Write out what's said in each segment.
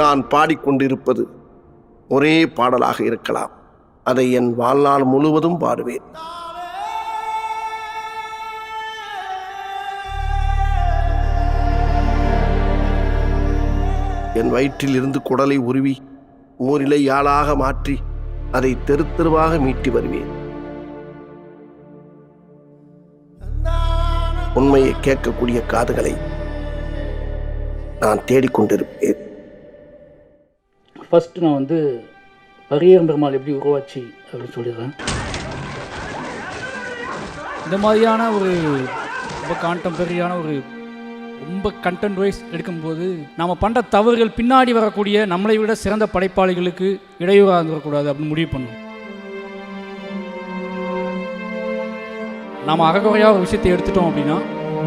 நான் பாடிக்கொண்டிருப்பது ஒரே பாடலாக இருக்கலாம். அதை என் வாழ்நாள் முழுவதும் பாடுவேன். என் வயிற்றில் இருந்து குடலை உருவி ஊரிலை யாழாக மாற்றி அதை தெரு தெருவாக மீட்டி வருவேன். உண்மையை கேட்கக்கூடிய காதுகளை நான் தேடிக்கொண்டிருப்பேன். ஃபர்ஸ்ட் நான் பரியேறும் பெருமாள் எப்படி உருவாச்சு அப்படின்னு சொல்லிடுறேன். இந்த மாதிரியான ஒரு ரொம்ப கான்டெம்பரரியான ஒரு ரொம்ப கண்டென்ட் வைஸ் எடுக்கும்போது நாம் பண்ணுற தவறுகள் பின்னாடி வரக்கூடிய நம்மளை விட சிறந்த படைப்பாளிகளுக்கு இடையூறாக இருந்துடக்கூடாது அப்படின்னு முடிவு பண்ணோம். நாம் அகக்குறையாக ஒரு விஷயத்தை எடுத்துட்டோம் அப்படின்னா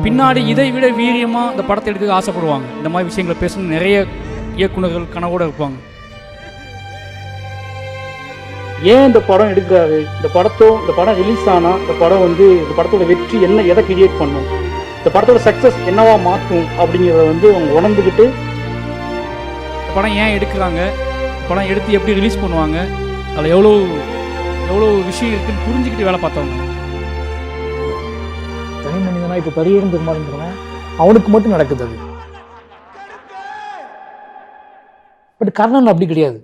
பின்னாடி இதை விட வீரியமாக இந்த படத்தை எடுக்க ஆசைப்படுவாங்க. இந்த மாதிரி விஷயங்களை பேசணும் நிறைய இயக்குநர்கள் கனவோடு இருப்பாங்க. ஏன் இந்த படம் எடுக்கிறாரு, இந்த படம் ரிலீஸ் ஆனால் இந்த படத்தோட வெற்றி என்ன, எதை கிரியேட் பண்ணும், இந்த படத்தோட சக்ஸஸ் என்னவா மாற்றும் அப்படிங்கிறத அவங்க உணர்ந்துக்கிட்டு இந்த படம் ஏன் எடுக்கிறாங்க, படம் எடுத்து எப்படி ரிலீஸ் பண்ணுவாங்க, அதில் எவ்வளோ விஷயம் இருக்குன்னு புரிஞ்சுக்கிட்டு வேலை பார்த்தவங்க. தனி மனிதனா இப்போ பரியேறும் பெருமாள்ன்றவன் அவனுக்கு மட்டும் நடக்குது அது. பட் கர்ணன் அப்படி கிடையாது.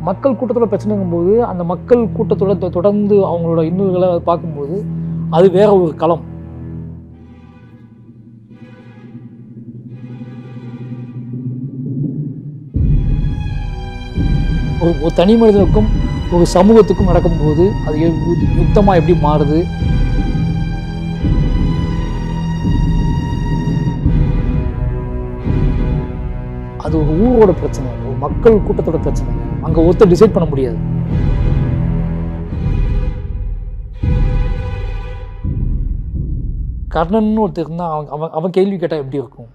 மக்கள் கூட்டத்தோட பிரச்சனைங்கும் போது அந்த மக்கள் கூட்டத்தோட தொடர்ந்து அவங்களோட இன்னல்களை பார்க்கும்போது அது வேற ஒரு களம். ஒரு தனி மனிதனுக்கும் ஒரு சமூகத்துக்கும் நடக்கும்போது அது யுத்தமாக எப்படி மாறுது, அது ஒரு ஊரோட பிரச்சனை, ஒரு மக்கள் கூட்டத்தோட பிரச்சனை. அங்கே ஒருத்தர் டிசைட் பண்ண முடியாது. கர்ணன் ஒருத்தர் இருந்தா அவன் கேள்வி கேட்டால் எப்படி இருக்கும்?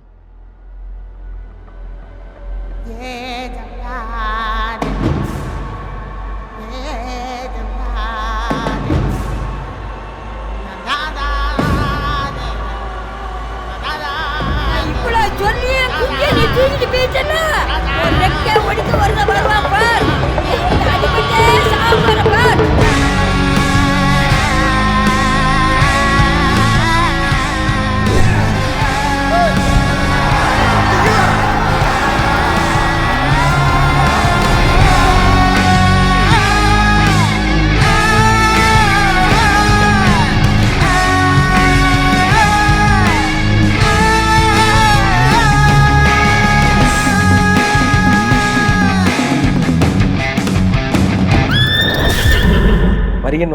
பரியன்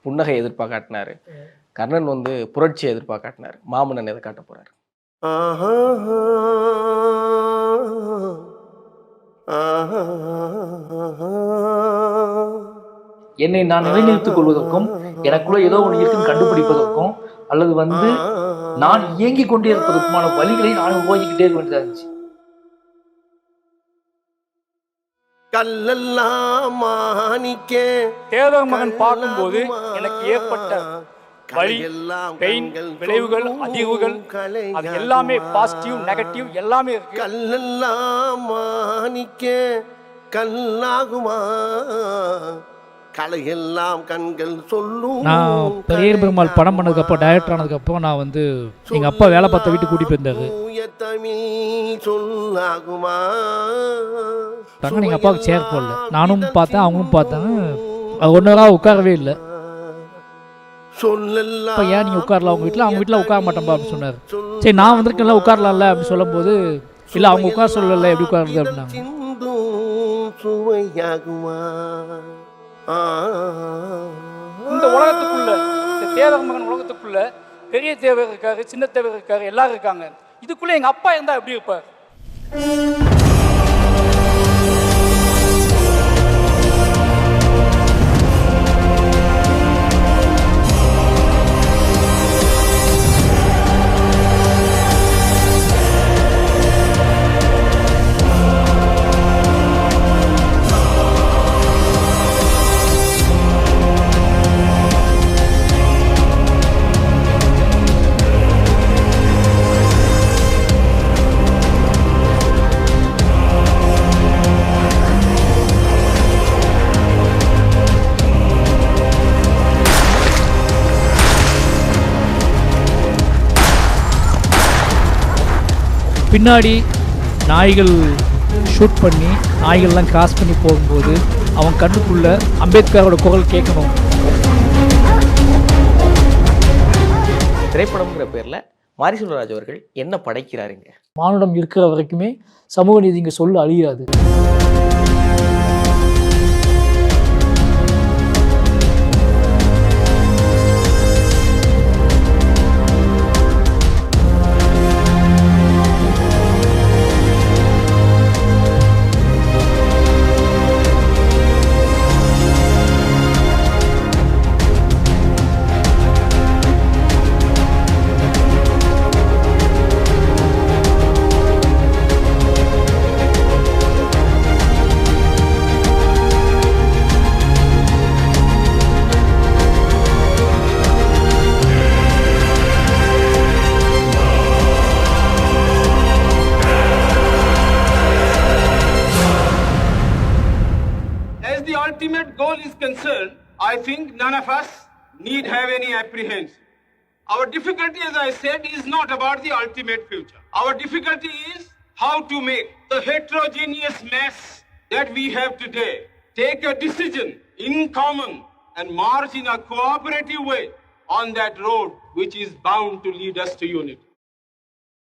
புன்னகை எதிர்பார்க்காட்டினாரு, கர்ணன் புரட்சி எதிர்பார்க்காட்டினாரு. மாமன்னன் எதை காட்ட போறாரு? என்னை நான் நிலைநிறுத்திக் கொள்வதற்கும் எனக்குள்ள ஏதோ ஒன்று இருக்குன்னு கண்டுபிடிப்பதற்கும் அல்லது நான் இயங்கிக் கொண்டே இருப்பதற்குமான வழிகளை நான் உருவாக்கிக்கிட்டே இருக்க வேண்டியதா இருந்துச்சு. தேவர் மகன் பார்க்கும்போது எனக்கு ஏற்பட்ட வலி, பெயின், விளைவுகள், அதிர்வுகள், அது எல்லாமே பாசிட்டிவ் நெகட்டிவ் எல்லாமே இருக்கு. கல்லெல்லாம் மாணிக்க கல்லாகுமா, கலையெல்லாம் கண்கள் சொல்லும். நான் பரியேறும் பெருமாள் படம் பண்ணதுக்கப்புறம் டைரக்டர் ஆனதுக்கப்புறம் நான் எங்கள் அப்பா வேலை பார்த்த வீட்டுக்கு கூட்டி போயிருந்தாரு. சொல்லாகுமா எங்கள் அப்பாவுக்கு சேர் போடல. நானும் பார்த்தேன், அவங்களும் பார்த்தாங்க. அது ஒன்று நாள் உட்காரவே இல்லை. இப்போ ஏன் நீங்கள் உட்காரலாம் அவங்க வீட்டில் உட்கார மாட்டேன்பா அப்படின்னு சொன்னார். சரி நான் வந்திருக்கேன்ல உட்காரலாம்ல அப்படின்னு சொல்லும் போது இல்லை அவங்க உட்கார சொல்லல, எப்படி உட்காருது அப்படின்னாங்க. இந்த உலகத்துக்குள்ள, இந்த தேவர் மகன் உலகத்துக்குள்ள பெரிய தேவர் இருக்காரு, சின்ன தேவர் இருக்காரு, எல்லாரும் இருக்காங்க. இதுக்குள்ள எங்க அப்பா இருந்தா எப்படி இருப்பார்? பின்னாடி நாய்கள் ஷூட் பண்ணி நாய்கள்லாம் கிராஸ் பண்ணி போகும்போது அவன் கண்ணுக்குள்ள அம்பேத்கரோட குரல் கேட்கணும். திரைப்படம்ங்கிற பேர்ல மாரி செல்வராஜ் அவர்கள் என்ன படைக்கிறாருங்க? மானுடம் இருக்கிற வரைக்குமே சமூக நீதி இங்கே சொல்ல அழியாது. As the ultimate goal is concerned, I think none of us need have any apprehension. Our difficulty, as I said, is not about the ultimate future. Our difficulty is how to make the heterogeneous mess that we have today take a decision in common and march in a cooperative way on that road which is bound to lead us to unity.